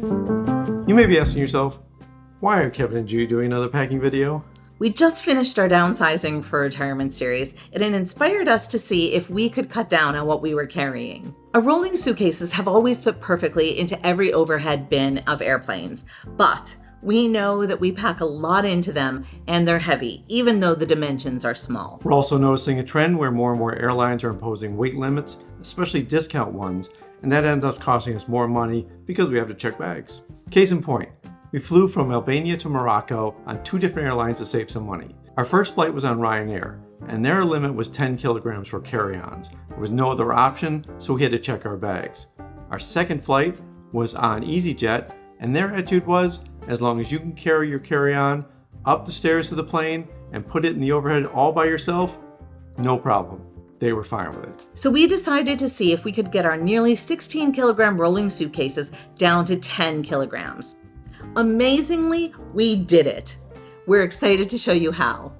You may be asking yourself, why are Kevin and Judy doing another packing video? We just finished our downsizing for retirement series, and it inspired us to see if we could cut down on what we were carrying. Our rolling suitcases have always fit perfectly into every overhead bin of airplanes, but we know that we pack a lot into them and they're heavy, even though the dimensions are small. We're also noticing a trend where more and more airlines are imposing weight limits, especially discount ones, and that ends up costing us more money because we have to check bags. Case in point, we flew from Albania to Morocco on 2 different airlines to save some money. Our first flight was on Ryanair, and their limit was 10 kilograms for carry-ons. There was no other option, so we had to check our bags. Our second flight was on EasyJet, and their attitude was, as long as you can carry your carry-on up the stairs to the plane and put it in the overhead all by yourself, no problem. They were fine with it. So we decided to see if we could get our nearly 16 kilogram rolling suitcases down to 10 kilograms. Amazingly, we did it. We're excited to show you how.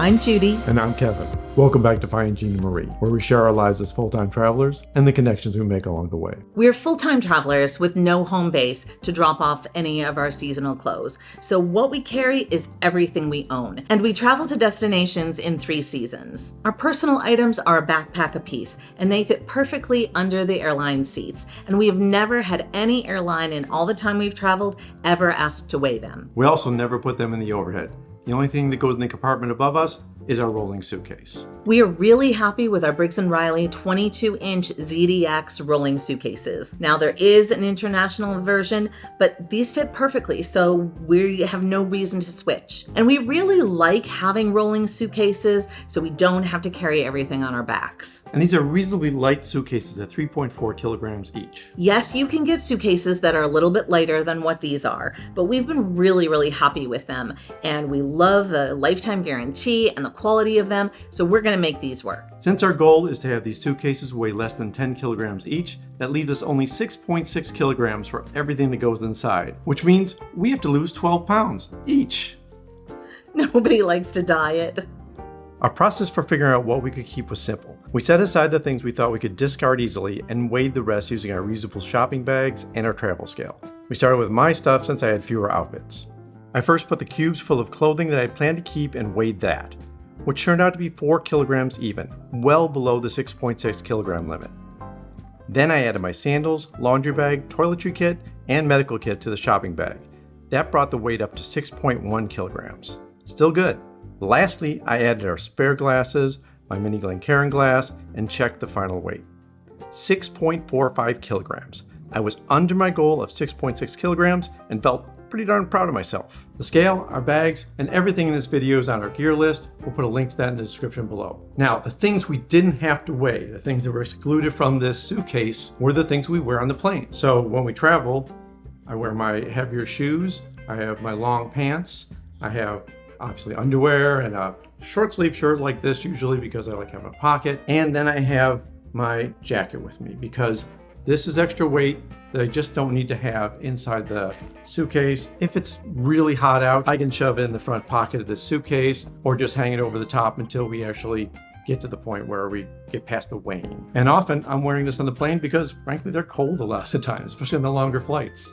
I'm Judy. And I'm Kevin. Welcome back to Finding Gina Marie, where we share our lives as full-time travelers and the connections we make along the way. We're full-time travelers with no home base to drop off any of our seasonal clothes. So what we carry is everything we own. And we travel to destinations in 3 seasons. Our personal items are a backpack apiece, and they fit perfectly under the airline seats. And we have never had any airline in all the time we've traveled ever asked to weigh them. We also never put them in the overhead. The only thing that goes in the compartment above us is our rolling suitcase. We are really happy with our Briggs & Riley 22-inch ZDX rolling suitcases. Now there is an international version, but these fit perfectly, so we have no reason to switch. And we really like having rolling suitcases so we don't have to carry everything on our backs. And these are reasonably light suitcases at 3.4 kilograms each. Yes, you can get suitcases that are a little bit lighter than what these are, but we've been really happy with them, and we love the lifetime guarantee and the quality of them, so we're going to make these work. Since our goal is to have these suitcases weigh less than 10 kilograms each, that leaves us only 6.6 kilograms for everything that goes inside, which means we have to lose 12 pounds each. Nobody likes to diet. Our process for figuring out what we could keep was simple. We set aside the things we thought we could discard easily and weighed the rest using our reusable shopping bags and our travel scale. We started with my stuff since I had fewer outfits. I first put the cubes full of clothing that I planned to keep and weighed that, which turned out to be 4 kilograms even, well below the 6.6 kilogram limit. Then I added my sandals, laundry bag, toiletry kit, and medical kit to the shopping bag. That brought the weight up to 6.1 kilograms. Still good. Lastly, I added our spare glasses, my mini Glencairn glass, and checked the final weight. 6.45 kilograms. I was under my goal of 6.6 kilograms and felt pretty darn proud of myself. The scale, our bags, and everything in this video is on our gear list. We'll put a link to that in the description below. Now, the things we didn't have to weigh, the things that were excluded from this suitcase, were the things we wear on the plane. So when we travel, I wear my heavier shoes, I have my long pants, I have obviously underwear and a short sleeve shirt like this usually because I like having a pocket, and then I have my jacket with me because this is extra weight that I just don't need to have inside the suitcase. If it's really hot out, I can shove it in the front pocket of this suitcase or just hang it over the top until we actually get to the point where we get past the weighing. And often I'm wearing this on the plane because frankly they're cold a lot of the time, especially on the longer flights.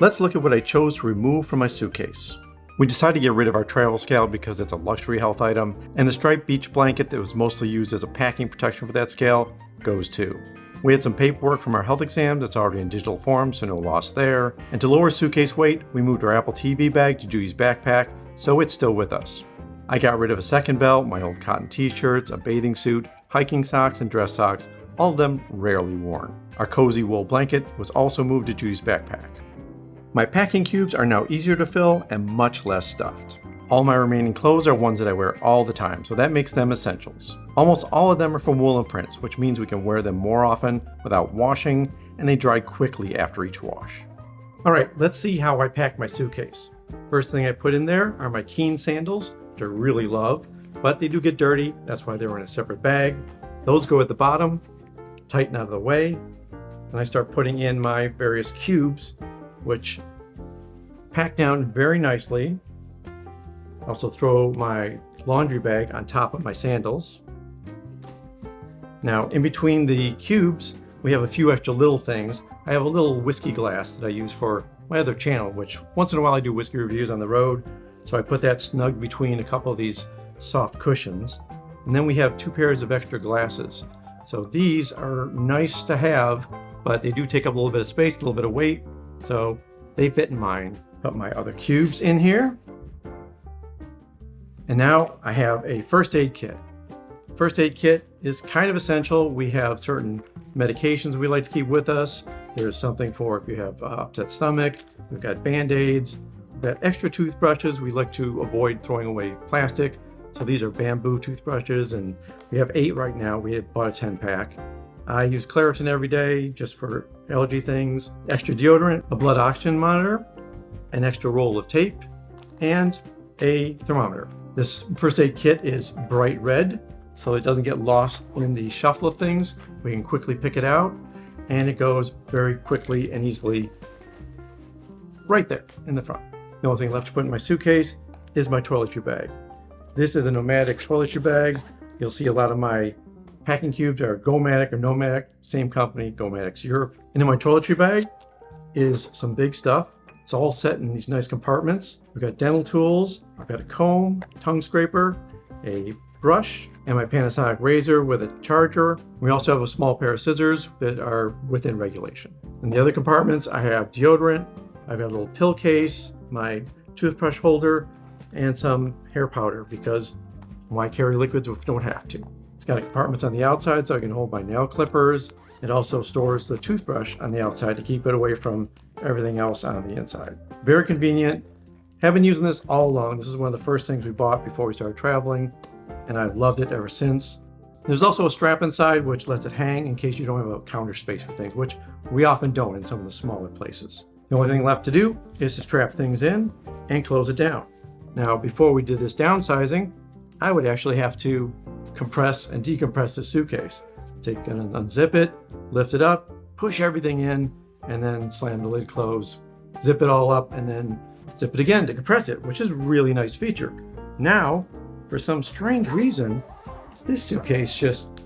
Let's look at what I chose to remove from my suitcase. We decided to get rid of our travel scale because it's a luxury health item, and the striped beach blanket that was mostly used as a packing protection for that scale goes too. We had some paperwork from our health exams that's already in digital form, so no loss there. And to lower suitcase weight, we moved our Apple TV bag to Judy's backpack, so it's still with us. I got rid of a second belt, my old cotton t-shirts, a bathing suit, hiking socks, and dress socks, all of them rarely worn. Our cozy wool blanket was also moved to Judy's backpack. My packing cubes are now easier to fill and much less stuffed. All my remaining clothes are ones that I wear all the time, so that makes them essentials. Almost all of them are from woolen prints, which means we can wear them more often without washing, and they dry quickly after each wash. Alright, let's see how I pack my suitcase. First thing I put in there are my Keen sandals, which I really love, but they do get dirty, that's why they were in a separate bag. Those go at the bottom, tighten out of the way, and I start putting in my various cubes, which pack down very nicely. Also throw my laundry bag on top of my sandals. Now, in between the cubes, we have a few extra little things. I have a little whiskey glass that I use for my other channel, which once in a while I do whiskey reviews on the road. So I put that snug between a couple of these soft cushions. And then we have 2 pairs of extra glasses. So these are nice to have, but they do take up a little bit of space, a little bit of weight. So they fit in mine. Put my other cubes in here. And now I have a first aid kit. First aid kit is kind of essential. We have certain medications we like to keep with us. There's something for if you have upset stomach. We've got Band-Aids. We've got extra toothbrushes. We like to avoid throwing away plastic. So these are bamboo toothbrushes, and we have 8 right now. We had bought a 10-pack. I use Claritin every day just for allergy things. Extra deodorant, a blood oxygen monitor, an extra roll of tape, and a thermometer. This first aid kit is bright red, so it doesn't get lost in the shuffle of things. We can quickly pick it out, and it goes very quickly and easily right there in the front. The only thing left to put in my suitcase is my toiletry bag. This is a nomadic toiletry bag. You'll see a lot of my packing cubes are Gomatic or Nomadic, same company, Gomatic's Europe. And in my toiletry bag is some big stuff. It's all set in these nice compartments. We've got dental tools, I've got a comb, tongue scraper, a brush, and my Panasonic razor with a charger. We also have a small pair of scissors that are within regulation. In the other compartments, I have deodorant, I've got a little pill case, my toothbrush holder, and some hair powder because why carry liquids if you don't have to? It's got compartments on the outside so I can hold my nail clippers. It also stores the toothbrush on the outside to keep it away from everything else on the inside. Very convenient. Have been using this all along. This is one of the first things we bought before we started traveling, and I've loved it ever since. There's also a strap inside which lets it hang in case you don't have a counter space for things, which we often don't in some of the smaller places. The only thing left to do is to strap things in and close it down. Now, before we did this downsizing, I would actually have to compress and decompress the suitcase. Unzip it, lift it up, push everything in, and then slam the lid closed, zip it all up, and then zip it again to compress it, which is a really nice feature. Now, for some strange reason, this suitcase just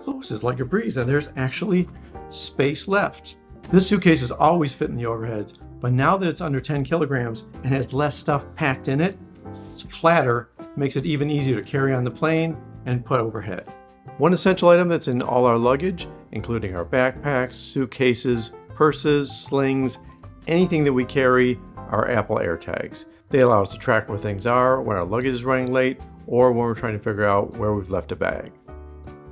closes like a breeze, and there's actually space left. This suitcase has always fit in the overheads, but now that it's under 10 kilograms and has less stuff packed in it, it's flatter, makes it even easier to carry on the plane and put overhead. One essential item that's in all our luggage, including our backpacks, suitcases, purses, slings, anything that we carry, are Apple AirTags. They allow us to track where things are, when our luggage is running late, or when we're trying to figure out where we've left a bag.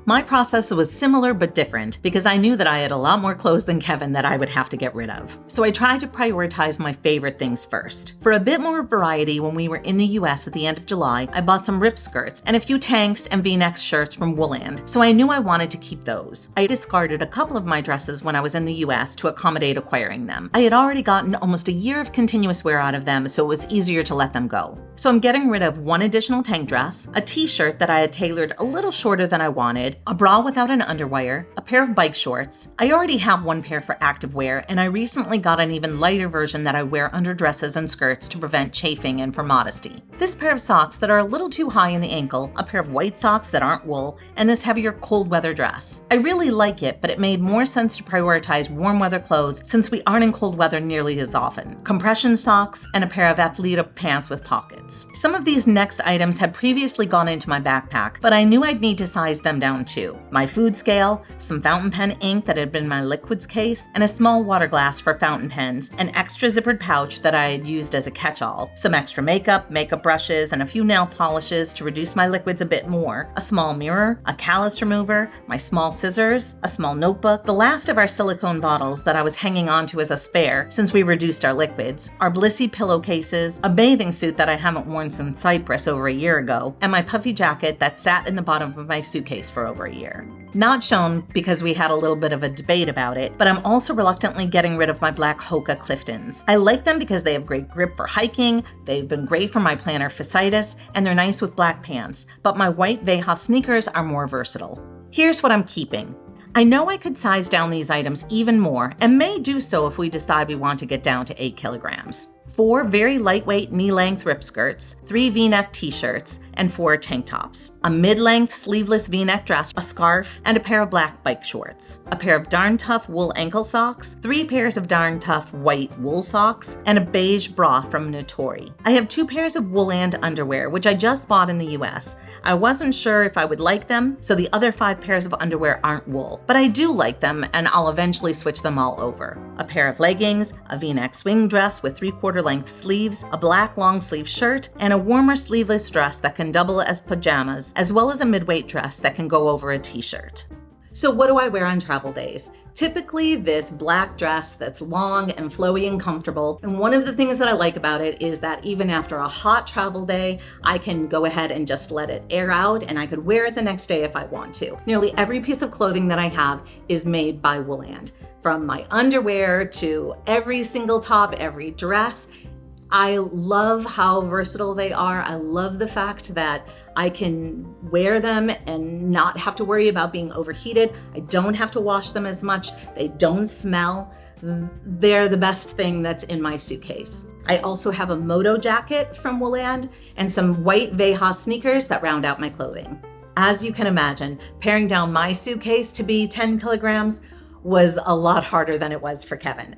My process was similar but different because I knew that I had a lot more clothes than Kevin that I would have to get rid of. So I tried to prioritize my favorite things first. For a bit more variety, when we were in the US at the end of July, I bought some rip skirts and a few tanks and V-neck shirts from Wooland, so I knew I wanted to keep those. I discarded a couple of my dresses when I was in the US to accommodate acquiring them. I had already gotten almost a year of continuous wear out of them, so it was easier to let them go. So I'm getting rid of one additional tank dress, a t-shirt that I had tailored a little shorter than I wanted, a bra without an underwire, a pair of bike shorts. I already have one pair for active wear, and I recently got an even lighter version that I wear under dresses and skirts to prevent chafing and for modesty. This pair of socks that are a little too high in the ankle, a pair of white socks that aren't wool, and this heavier cold weather dress. I really like it, but it made more sense to prioritize warm weather clothes since we aren't in cold weather nearly as often. Compression socks and a pair of Athleta pants with pockets. Some of these next items had previously gone into my backpack, but I knew I'd need to size them down too. My food scale, some fountain pen ink that had been in my liquids case, and a small water glass for fountain pens, an extra zippered pouch that I had used as a catch-all, some extra makeup brushes, and a few nail polishes to reduce my liquids a bit more, a small mirror, a callus remover, my small scissors, a small notebook, the last of our silicone bottles that I was hanging onto as a spare since we reduced our liquids, our Blissy pillowcases, a bathing suit that I haven't worn since Cyprus over a year ago, and my puffy jacket that sat in the bottom of my suitcase for over a year. Not shown because we had a little bit of a debate about it, but I'm also reluctantly getting rid of my black Hoka Cliftons. I like them because they have great grip for hiking, they've been great for my plantar fasciitis, and they're nice with black pants, but my white Veja sneakers are more versatile. Here's what I'm keeping. I know I could size down these items even more, and may do so if we decide we want to get down to 8 kilograms. 4 very lightweight knee-length rip skirts, 3 V-neck t-shirts, and 4 tank tops, a mid-length sleeveless V-neck dress, a scarf, and a pair of black bike shorts, a pair of Darn Tough wool ankle socks, 3 pairs of Darn Tough white wool socks, and a beige bra from Notori. I have 2 pairs of Wooland underwear, which I just bought in the US. I wasn't sure if I would like them, so the other 5 pairs of underwear aren't wool, but I do like them and I'll eventually switch them all over. A pair of leggings, a V-neck swing dress with 3/4 length sleeves, a black long sleeve shirt, and a warmer sleeveless dress that can double as pajamas, as well as a midweight dress that can go over a t-shirt. So what do I wear on travel days? Typically this black dress that's long and flowy and comfortable. And one of the things that I like about it is that even after a hot travel day, I can go ahead and just let it air out and I could wear it the next day if I want to. Nearly every piece of clothing that I have is made by Wooland. From my underwear to every single top, every dress. I love how versatile they are. I love the fact that I can wear them and not have to worry about being overheated. I don't have to wash them as much. They don't smell. They're the best thing that's in my suitcase. I also have a moto jacket from Wooland and some white Veja sneakers that round out my clothing. As you can imagine, paring down my suitcase to be 10 kilograms was a lot harder than it was for Kevin.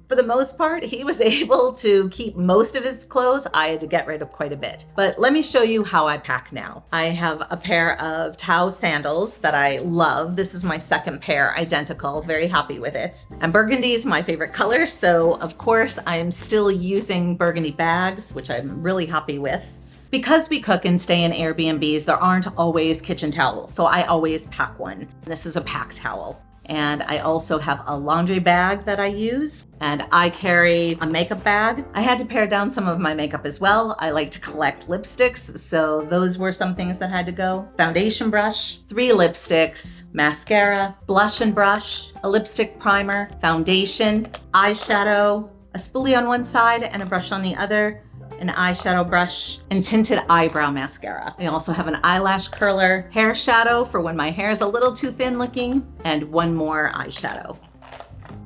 For the most part, he was able to keep most of his clothes. I had to get rid of quite a bit. But let me show you how I pack now. I have a pair of Tao sandals that I love. This is my second pair, identical, very happy with it. And burgundy is my favorite color, so of course I'm still using burgundy bags, which I'm really happy with. Because we cook and stay in Airbnbs, there aren't always kitchen towels, so I always pack one. This is a pack towel. And I also have a laundry bag that I use, and I carry a makeup bag. I had to pare down some of my makeup as well. I like to collect lipsticks, so those were some things that had to go. Foundation brush, 3 lipsticks, mascara, blush and brush, a lipstick primer, foundation, eyeshadow, a spoolie on one side and a brush on the other, an eyeshadow brush, and tinted eyebrow mascara. I also have an eyelash curler, hair shadow for when my hair is a little too thin looking, and one more eyeshadow.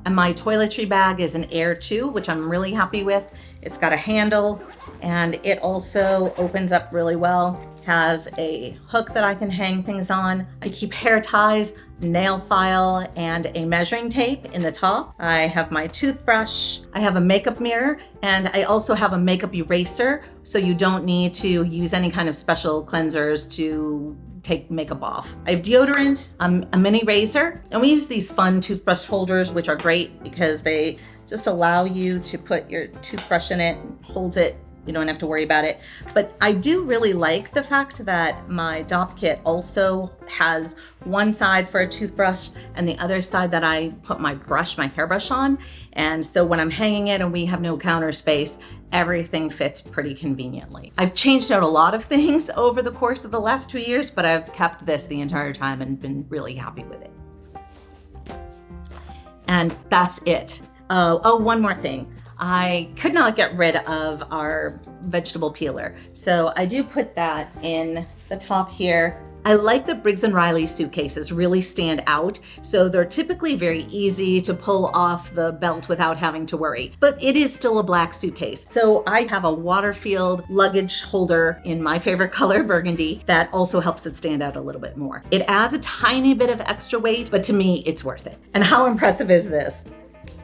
And my toiletry bag is an Air 2, which I'm really happy with. It's got a handle, and it also opens up really well. Has a hook that I can hang things on. I keep hair ties, nail file, and a measuring tape in the top. I have my toothbrush. I have a makeup mirror, and I also have a makeup eraser, so you don't need to use any kind of special cleansers to take makeup off. I have deodorant, a mini razor, and we use these fun toothbrush holders, which are great because they just allow you to put your toothbrush in it, holds it. You don't have to worry about it. But I do really like the fact that my DOP kit also has one side for a toothbrush and the other side that I put my hairbrush on. And so when I'm hanging it and we have no counter space, everything fits pretty conveniently. I've changed out a lot of things over the course of the last 2 years, but I've kept this the entire time and been really happy with it. And that's it. Oh, one more thing. I could not get rid of our vegetable peeler. So I do put that in the top here. I like that Briggs & Riley suitcases really stand out. So they're typically very easy to pull off the belt without having to worry, but it is still a black suitcase. So I have a water-filled luggage holder in my favorite color, burgundy, that also helps it stand out a little bit more. It adds a tiny bit of extra weight, but to me, it's worth it. And how impressive is this?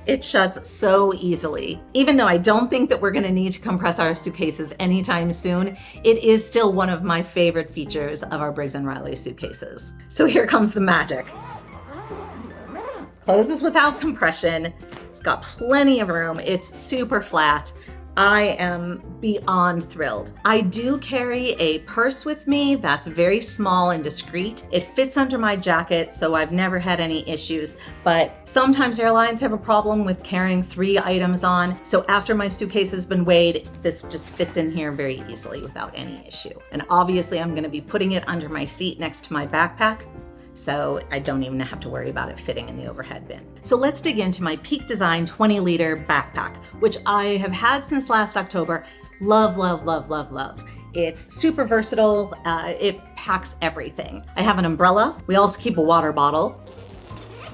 It shuts so easily. Even though I don't think that we're gonna need to compress our suitcases anytime soon, it is still one of my favorite features of our Briggs & Riley suitcases. So here comes the magic. Closes without compression. It's got plenty of room. It's super flat. I am beyond thrilled. I do carry a purse with me that's very small and discreet. It fits under my jacket, so I've never had any issues, but sometimes airlines have a problem with carrying 3 items on. So after my suitcase has been weighed, this just fits in here very easily without any issue. And obviously I'm gonna be putting it under my seat next to my backpack, so I don't even have to worry about it fitting in the overhead bin. So let's dig into my Peak Design 20-liter backpack, which I have had since last October. Love, love, love, love, love. It's super versatile. It packs everything. I have an umbrella. We also keep a water bottle.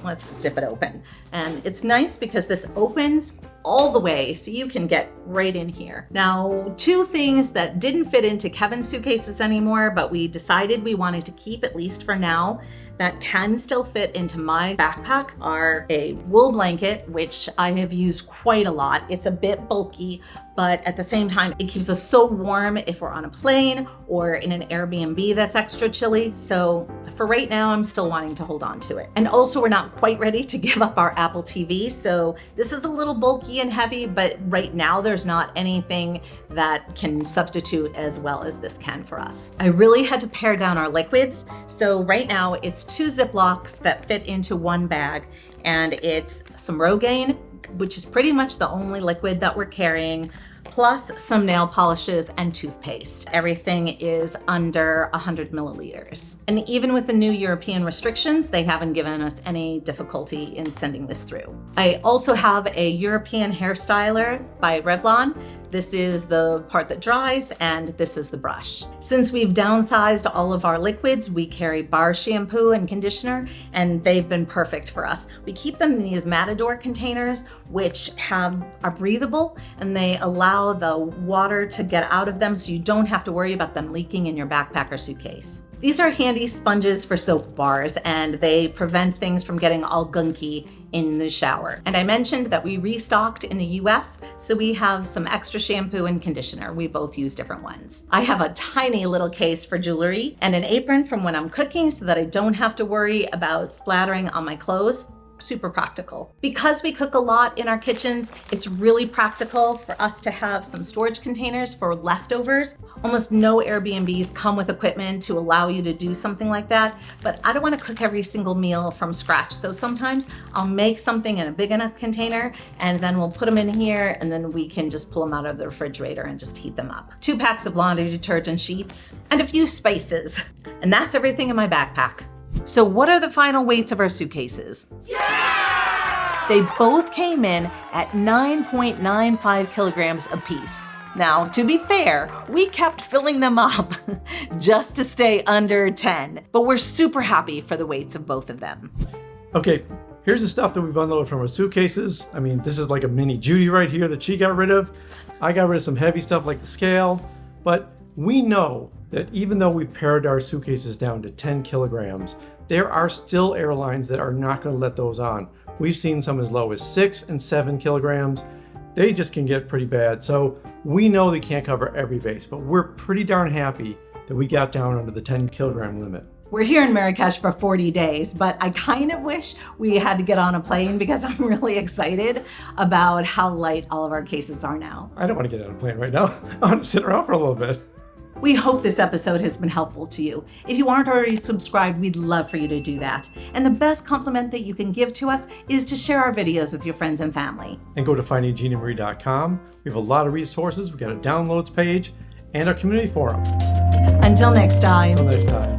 Let's zip it open. And it's nice because this opens all the way so you can get right in here. Now, two things that didn't fit into Kevin's suitcases anymore, but we decided we wanted to keep at least for now, that can still fit into my backpack are a wool blanket, which I have used quite a lot. It's a bit bulky, but at the same time, it keeps us so warm if we're on a plane or in an Airbnb that's extra chilly. So for right now, I'm still wanting to hold on to it. And also, we're not quite ready to give up our Apple TV. So this is a little bulky and heavy, but right now there's not anything that can substitute as well as this can for us. I really had to pare down our liquids. So right now it's 2 Ziplocs that fit into one bag, and it's some Rogaine, which is pretty much the only liquid that we're carrying, plus some nail polishes and toothpaste. Everything is under 100 milliliters. And even with the new European restrictions, they haven't given us any difficulty in sending this through. I also have a European hair styler by Revlon. This is the part that dries, and this is the brush. Since we've downsized all of our liquids, we carry bar shampoo and conditioner, and they've been perfect for us. We keep them in these Matador containers, which are breathable, and they allow the water to get out of them so you don't have to worry about them leaking in your backpack or suitcase. These are handy sponges for soap bars, and they prevent things from getting all gunky in the shower. And I mentioned that we restocked in the US, so we have some extra shampoo and conditioner. We both use different ones. I have a tiny little case for jewelry and an apron from when I'm cooking so that I don't have to worry about splattering on my clothes. Super practical. Because we cook a lot in our kitchens, it's really practical for us to have some storage containers for leftovers. Almost no Airbnbs come with equipment to allow you to do something like that, but I don't want to cook every single meal from scratch. So sometimes I'll make something in a big enough container, and then we'll put them in here, and then we can just pull them out of the refrigerator and just heat them up. 2 packs of laundry detergent sheets and a few spices. And that's everything in my backpack. So what are the final weights of our suitcases? Yeah! They both came in at 9.95 kilograms apiece. Now, to be fair, we kept filling them up just to stay under 10, but we're super happy for the weights of both of them. Okay, here's the stuff that we've unloaded from our suitcases. I mean, this is like a mini Judy right here that she got rid of. I got rid of some heavy stuff like the scale, but we know that even though we pared our suitcases down to 10 kilograms, there are still airlines that are not going to let those on. We've seen some as low as 6 and 7 kilograms. They just can get pretty bad. So we know they can't cover every base, but we're pretty darn happy that we got down under the 10 kilogram limit. We're here in Marrakesh for 40 days, but I kind of wish we had to get on a plane because I'm really excited about how light all of our cases are now. I don't want to get on a plane right now. I want to sit around for a little bit. We hope this episode has been helpful to you. If you aren't already subscribed, we'd love for you to do that. And the best compliment that you can give to us is to share our videos with your friends and family. And go to findingginaMarie.com. We have a lot of resources. We've got a downloads page and our community forum. Until next time. Until next time.